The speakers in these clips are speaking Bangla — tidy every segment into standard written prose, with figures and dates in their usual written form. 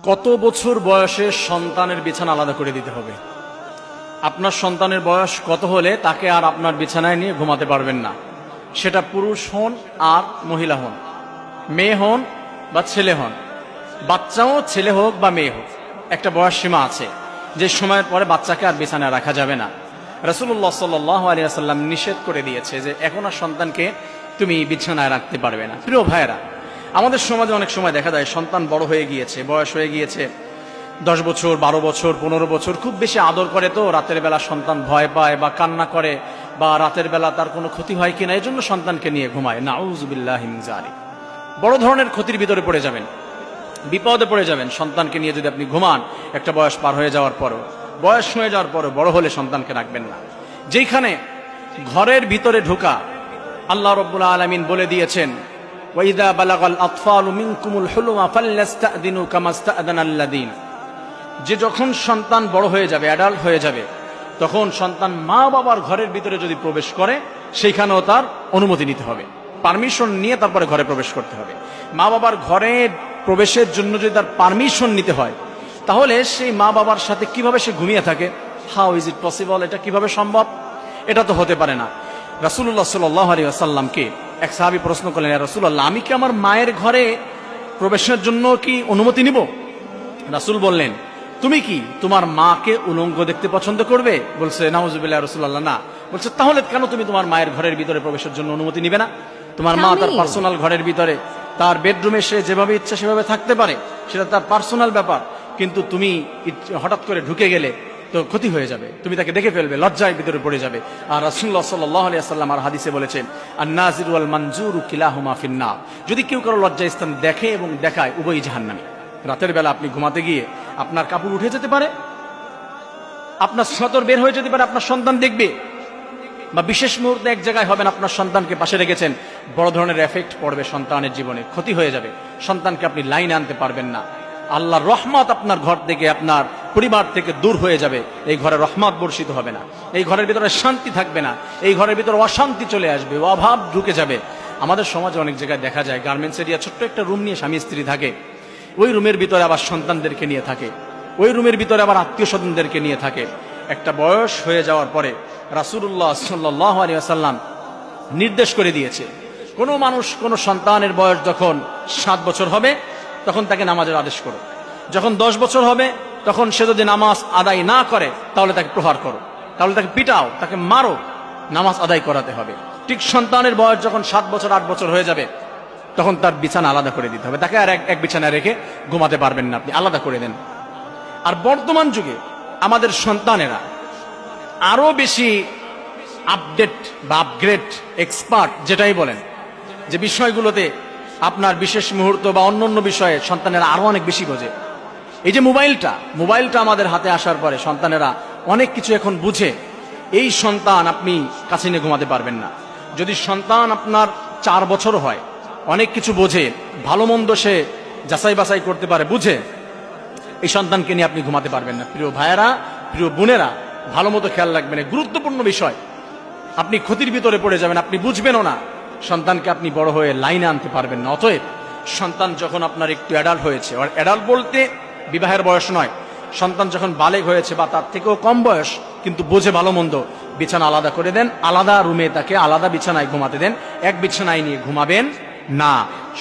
কত বছর বয়সে সন্তানের বিছানা আলাদা করে দিতে হবে? আপনার সন্তানের বয়স কত হলে তাকে আর আপনার বিছানায় নিয়ে ঘুমাতে পারবেন না? সেটা পুরুষ হন আর মহিলা হন, মেয়ে হন বা ছেলে হন, বাচ্চাও ছেলে হোক বা মেয়ে হোক, একটা বয়স সীমা আছে যে সময়ের পরে বাচ্চাকে আর বিছানায় রাখা যাবে না। রাসূলুল্লাহ সাল্লাল্লাহু আলাইহি ওয়াসাল্লাম নিষেধ করে দিয়েছে যে এখন আর সন্তানকে তুমি বিছানায় রাখতে পারবে না। প্রিয় ভাইয়েরা, আমাদের সমাজে অনেক সময় দেখা যায় সন্তান বড় হয়ে গিয়েছে, বয়স হয়ে গিয়েছে 10 বছর, 12 বছর, 15 বছর, খুব বেশি আদর করে তো রাতের বেলা সন্তান ভয় পায় বা কান্না করে বা রাতের বেলা তার কোনো ক্ষতি হয় কিনা এই জন্য সন্তানকে নিয়ে ঘুমায়। নাউযুবিল্লাহি মিন যালিক। বড় ধরনের ক্ষতির ভিতরে পড়ে যাবেন, বিপদে পড়ে যাবেন সন্তানকে নিয়ে যদি আপনি ঘুমান। একটা বয়স পার হয়ে যাওয়ার পরও, বয়স হয়ে যাওয়ার পরও বড় হলে সন্তানকে রাখবেন না। যেখানে ঘরের ভিতরে ঢোকা, আল্লাহ রাব্বুল আলামিন বলে দিয়েছেন ওয়াইদা বালাগাল আতফালু মিনকুমুল হুলুমা ফাল্যাস্তাযিনু কামাস্তাযানাল্লাযিন, যে যখন সন্তান বড় হয়ে যাবে, অ্যাডাল্ট হয়ে যাবে, তখন সন্তান মা বাবার ঘরের ভিতরে যদি প্রবেশ করে সেইখানেও তার অনুমতি নিতে হবে, পারমিশন নিয়ে তারপরে ঘরে প্রবেশ করতে হবে। মা বাবার ঘরে প্রবেশের জন্য যদি তার পারমিশন নিতে হয়, তাহলে সেই মা বাবার সাথে কিভাবে সে ঘুমিয়ে থাকে? How is it possible? এটা কিভাবে সম্ভব? এটা তো হতে পারে না। রাসূলুল্লাহ সাল্লাল্লাহু আলাইহি ওয়াসাল্লামকে এক সাহাবী প্রশ্ন করলেন, ইয়া রাসূলুল্লাহ, আমি কি আমার মায়ের ঘরে প্রবেশের জন্য কি অনুমতি নিব? রাসূল বললেন, তুমি কি তোমার মাকে উলঙ্গ দেখতে পছন্দ করবে? বলছে, নাউযুবিল্লাহ রাসূলুল্লাহ, না। বলছে, তাহলে কেন তুমি তোমার মায়ের ঘরের ভিতরে প্রবেশের জন্য অনুমতি নিবে না? তোমার মা তার পার্সোনাল ঘরের ভিতরে, তার বেডরুমে সে যেভাবে ইচ্ছা সেভাবে থাকতে পারে, সেটা তার পার্সোনাল ব্যাপার। কিন্তু তুমি হঠাৎ করে ঢুকে গেলে তো ক্ষতি হয়ে যাবে, তুমি তাকে দেখে ফেলবে, লজ্জায় ভিতরে পড়ে যাবে। আর রাসূলুল্লাহ সাল্লাল্লাহু আলাইহি ওয়াসাল্লাম আর হাদিসে বলেছেন, আন-নাযিরু ওয়াল মানজুরু কিলাহুমা ফিন-নার, যদি কেউ কারো লজ্জায় স্থান দেখে এবং দেখায়, উভয়ই জাহান্নামী। রাতের বেলা আপনি ঘুমাতে গিয়ে আপনার কাপড় উঠে যেতে পারে, আপনার সতর বের হয়ে যেতে পারে, আপনার সন্তান দেখবে, বা বিশেষ মুহূর্তে এক জায়গায় হবেন, আপনার সন্তানকে পাশে রেখেছেন, বড় ধরনের এফেক্ট পড়বে সন্তানের জীবনে, ক্ষতি হয়ে যাবে, সন্তানকে আপনি লাইনে আনতে পারবেন না। আল্লাহর রহমত আপনার ঘর থেকে, আপনার পরিবার থেকে দূর হয়ে যাবে। এই ঘরে রহমত বর্ষিত হবে না, এই ঘরের ভিতরে শান্তি থাকবে না, এই ঘরের ভিতরে অশান্তি চলে আসবে, অভাব ঢুকে যাবে। আমাদের সমাজে অনেক জায়গায় দেখা যায় গার্মেন্টস এরিয়া, ছোট্ট একটা রুম নিয়ে স্বামী স্ত্রী থাকে, ওই রুমের ভিতরে আবার সন্তানদেরকে নিয়ে থাকে, ওই রুমের ভিতরে আবার আত্মীয় স্বজনদেরকে নিয়ে থাকে। একটা বয়স হয়ে যাওয়ার পরে রাসূলুল্লাহ সাল্লাল্লাহু আলাইহি ওয়াসাল্লাম নির্দেশ করে দিয়েছে, কোনো মানুষ, কোনো সন্তানের বয়স যখন 7 বছর হবে তখন তাকে নামাজের আদেশ করো, যখন 10 বছর হবে তখন সে যদি নামাজ আদায় না করে তাহলে তাকে প্রহার করো, তাহলে তাকে পিটাও, তাকে মারো, নামাজ আদায় করাতে হবে। ঠিক সন্তানের বয়স যখন 7 বছর 8 বছর হয়ে যাবে তখন তার বিছানা আলাদা করে দিতে হবে, তাকে আর এক বিছানায় রেখে ঘুমাতে পারবেন না, আপনি আলাদা করে দেন। আর বর্তমান যুগে আমাদের সন্তানেরা আরো বেশি আপডেট বা আপগ্রেড, এক্সপার্ট যেটাই বলেন, যে বিষয়গুলোতে আপনার বিশেষ মুহূর্ত বা অন্যান্য বিষয়ে সন্তানেরা আরো অনেক বেশি বোঝে। এই যে মোবাইলটা আমাদের হাতে আসার পরে সন্তানেরা অনেক কিছু এখন বুঝে। এই সন্তান আপনি কাছে নিয়ে ঘুমাতে পারবেন না। যদি সন্তান আপনার 4 বছর হয়, অনেক কিছু বোঝে, ভালো মন্দ সে যাচাই বাছাই করতে পারে, বুঝে, এই সন্তানকে নিয়ে আপনি ঘুমাতে পারবেন না। প্রিয় ভাইয়েরা, প্রিয় বোনেরা, ভালো মতো খেয়াল রাখবেন, গুরুত্বপূর্ণ বিষয়। আপনি ক্ষতির ভিতরে পড়ে যাবেন, আপনি বুঝবেনও না, সন্তানকে আপনি বড় হয়ে লাইনে আনতে পারবেন না। অতএব সন্তান যখন আপনার একটু অ্যাডাল্ট হয়েছে, আর অ্যাডাল্ট বলতে বিবাহের বয়স নয়, সন্তান যখন বালেগ হয়েছে বা তার থেকেও কম বয়স কিন্তু বোঝে ভালো মন্দ, বিছানা আলাদা করে দেন, আলাদা রুমে তাকে আলাদা বিছানায় ঘুমাতে দেন, এক বিছানায় নিয়ে ঘুমাবেন না,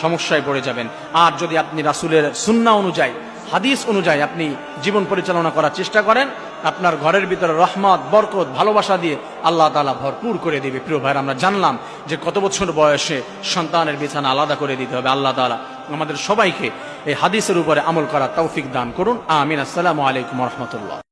সমস্যায় পড়ে যাবেন। আর যদি আপনি রাসূলের সুন্নাহ অনুযায়ী, হাদিস অনুযায়ী আপনি জীবন পরিচালনা করার চেষ্টা করেন, আপনার ঘরের ভিতরে রহমত, বরকত, ভালোবাসা দিয়ে আল্লাহ তাআলা ভরপুর করে দিবে। প্রিয় ভাইরা, আমরা জানলাম যে কত বছর বয়সে সন্তানের বিছানা আলাদা করে দিতে হবে। আল্লাহ তাআলা আমাদের সবাইকে এই হাদিসের উপরে আমল করার তৌফিক দান করুন। আমিন। আসসালামু আলাইকুম ওয়া রাহমাতুল্লাহ।